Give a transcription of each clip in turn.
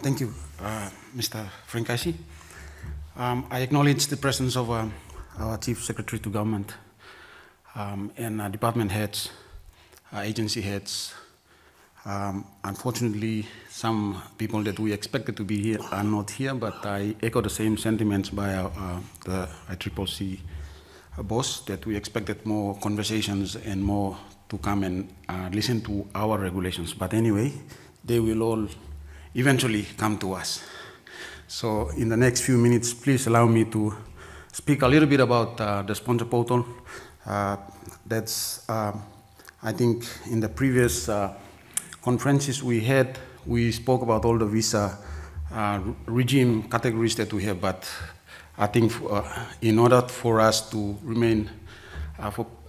Thank you, Mr. Frankasi. I acknowledge the presence of our Chief Secretary to Government and department heads, agency heads. Unfortunately, some people that we expected to be here are not here, but I echo the same sentiments by the ICCC boss that we expected more conversations and more to come and listen to our regulations. But anyway, they will all eventually come to us. So in the next few minutes, please allow me to speak a little bit about the sponsor portal. I think in the previous conferences we had, we spoke about all the visa regime categories that we have, but I think in order for us to remain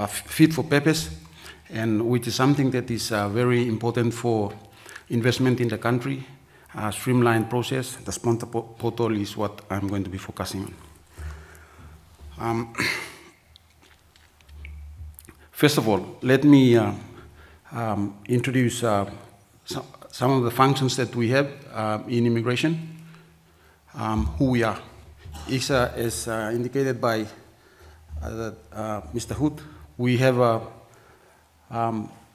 fit for purpose, and which is something that is very important for investment in the country, streamlined process, the sponsor portal is what I'm going to be focusing on. First of all, let me introduce some of the functions that we have in immigration, who we are. ICSA, as indicated by Mr. Hood, we have a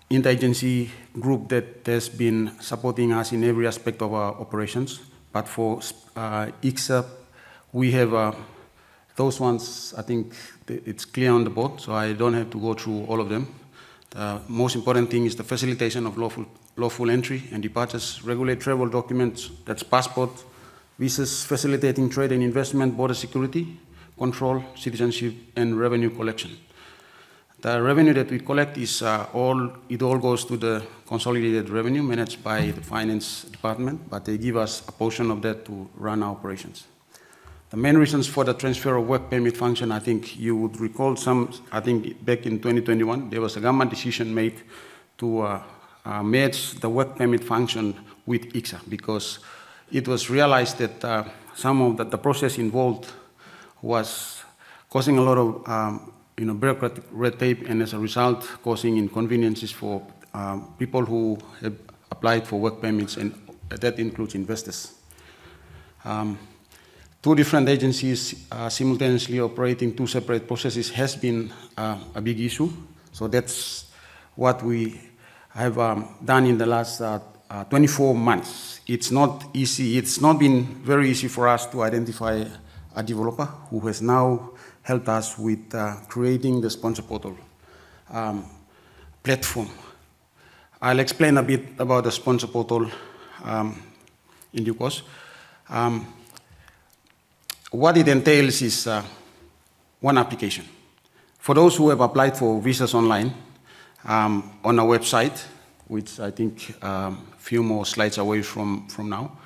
interagency group that has been supporting us in every aspect of our operations. But for ICSA, we have those ones, I think it's clear on the board, so I don't have to go through all of them. The most important thing is the facilitation of lawful entry and departures, regulate travel documents, that's passport, visas, facilitating trade and investment, border security, control, citizenship, and revenue collection. The revenue that we collect is it all goes to the consolidated revenue managed by the finance department, but they give us a portion of that to run our operations. The main reasons for the transfer of work permit function, I think you would recall I think back in 2021, there was a government decision made to merge the work permit function with ICSA because it was realized that some of the process involved was causing a lot of bureaucratic red tape, and as a result, causing inconveniences for people who have applied for work permits, and that includes investors. Two different agencies simultaneously operating two separate processes has been a big issue. So that's what we have done in the last 24 months. It's not easy. It's not been very easy for us to identify a developer who has now helped us with creating the sponsor portal platform. I'll explain a bit about the sponsor portal in due course. What it entails is one application. For those who have applied for visas online on our website, which I think a few more slides away from now,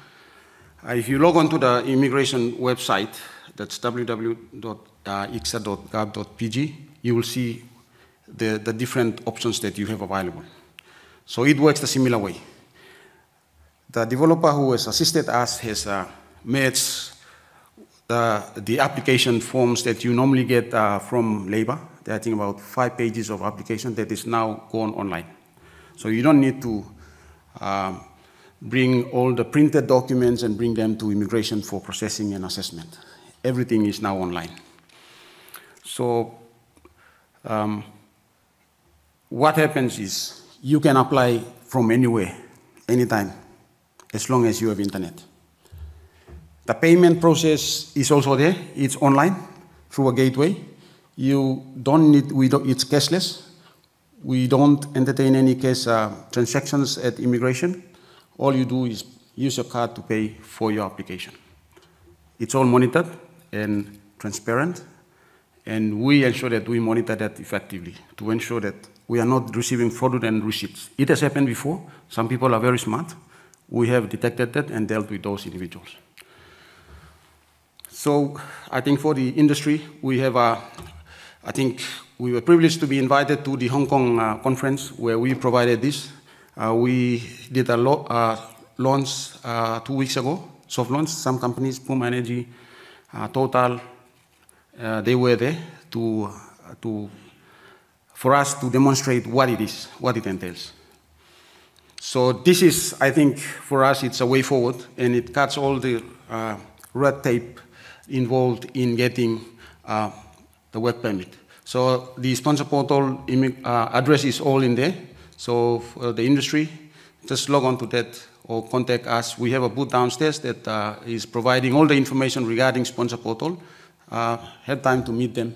if you log on to the immigration website, that's www.icsa.gov.pg, you will see the different options that you have available. So it works the similar way. The developer who has assisted us has matched the application forms that you normally get from labor. There are, I think, about 5 pages of application that is now gone online. So you don't need to bring all the printed documents and bring them to immigration for processing and assessment. Everything is now online. So what happens is you can apply from anywhere, anytime, as long as you have internet. The payment process is also there. It's online through a gateway. You don't need, it's cashless. We don't entertain any cash transactions at immigration. All you do is use your card to pay for your application. It's all monitored and transparent, and we ensure that we monitor that effectively to ensure that we are not receiving fraudulent receipts. It has happened before. Some people are very smart. We have detected that and dealt with those individuals. So I think for the industry, we have I think we were privileged to be invited to the Hong Kong conference where we provided this. We did a launch 2 weeks ago, soft launch. Some companies, Puma Energy, Total, they were there for us to demonstrate what it is, what it entails. So this is, I think, for us, it's a way forward, and it cuts all the red tape involved in getting the work permit. So the sponsor portal address is all in there. So for the industry, just log on to that or contact us. We have a booth downstairs that is providing all the information regarding sponsor portal. Have time to meet them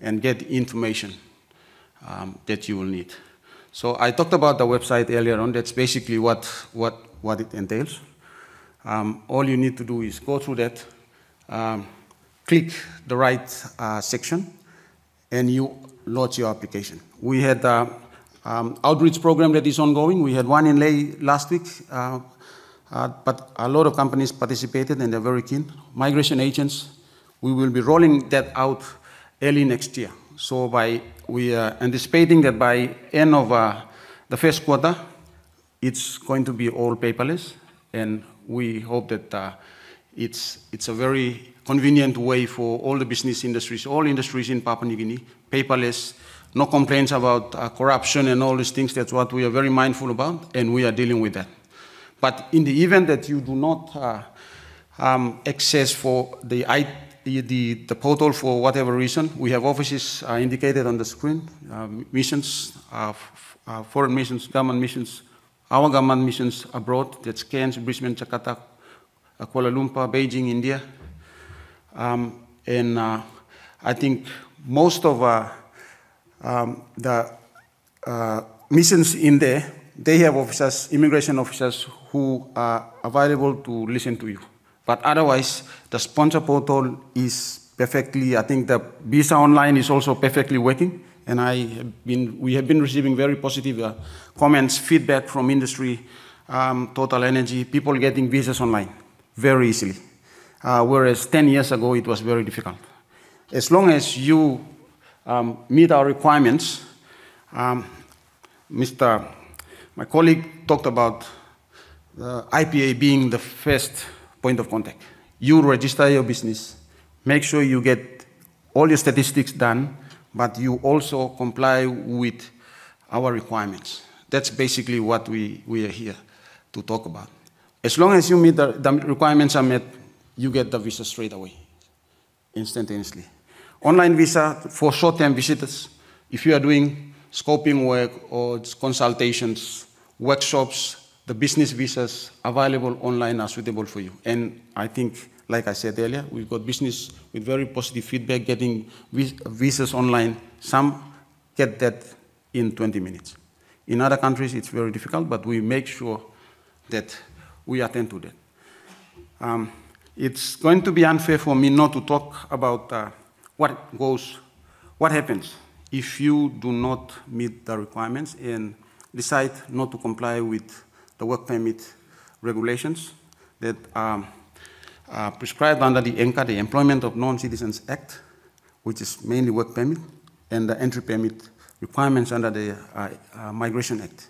and get information that you will need. So I talked about the website earlier on. That's basically what it entails. All you need to do is go through that, click the right section, and you launch your application. We had outreach program that is ongoing. We had one in Leh last week, but a lot of companies participated and they're very keen. Migration agents, we will be rolling that out early next year. So we are anticipating that by end of the first quarter, it's going to be all paperless, and we hope that it's a very convenient way for all the business industries, all industries in Papua New Guinea, paperless, no complaints about corruption and all these things. That's what we are very mindful about, and we are dealing with that. But in the event that you do not access for the portal for whatever reason, we have offices indicated on the screen, missions, foreign missions, government missions, our government missions abroad, that's Cairns, Brisbane, Jakarta, Kuala Lumpur, Beijing, India. And I think most of the missions in there, they have officers, immigration officers, who are available to listen to you. But otherwise, the sponsor portal is perfectly, I think the visa online is also perfectly working. And we have been receiving very positive comments, feedback from industry, Total Energy, people getting visas online very easily. Whereas 10 years ago, it was very difficult. As long as you meet our requirements, my colleague talked about the IPA being the first point of contact. You register your business, make sure you get all your statistics done, but you also comply with our requirements. That's basically what we are here to talk about. As long as you meet the requirements are met, you get the visa straight away, instantaneously. Online visa for short-term visitors, if you are doing scoping work or consultations, workshops, the business visas available online are suitable for you. And I think, like I said earlier, we've got business with very positive feedback getting visas online. Some get that in 20 minutes. In other countries, it's very difficult, but we make sure that we attend to that. It's going to be unfair for me not to talk about what happens if you do not meet the requirements and decide not to comply with the work permit regulations that are prescribed under the ENCA, the Employment of Non-Citizens Act, which is mainly work permit, and the entry permit requirements under the Migration Act.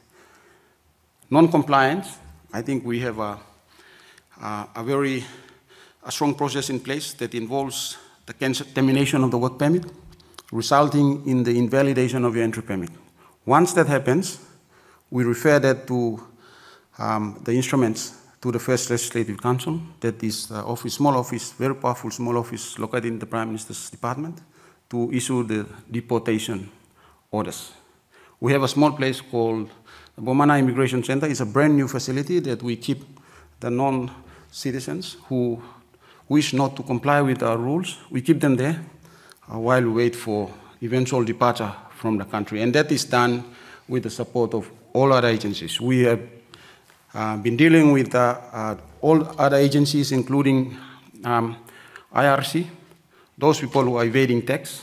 Non-compliance, I think we have a very strong process in place that involves the termination of the work permit, resulting in the invalidation of your entry permit. Once that happens, we refer that to the instruments to the First Legislative Council, that is the office, small office, very powerful small office located in the Prime Minister's Department, to issue the deportation orders. We have a small place called the Bomana Immigration Center. It's a brand new facility that we keep the non-citizens who wish not to comply with our rules. We keep them there while we wait for eventual departure from the country. And that is done with the support of all other agencies. We have been dealing with all other agencies, including IRC. Those people who are evading tax,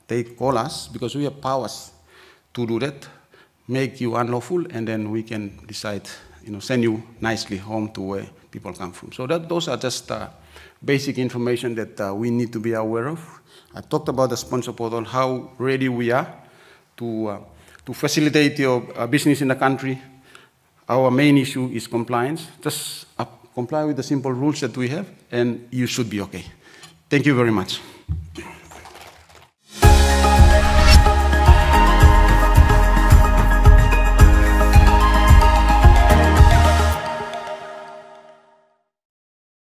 they call us because we have powers to do that, make you unlawful, and then we can decide, send you nicely home to where people come from. So those are just basic information that we need to be aware of. I talked about the sponsor portal, how ready we are to facilitate your business in the country. Our main issue is compliance. Just comply with the simple rules that we have, and you should be okay. Thank you very much.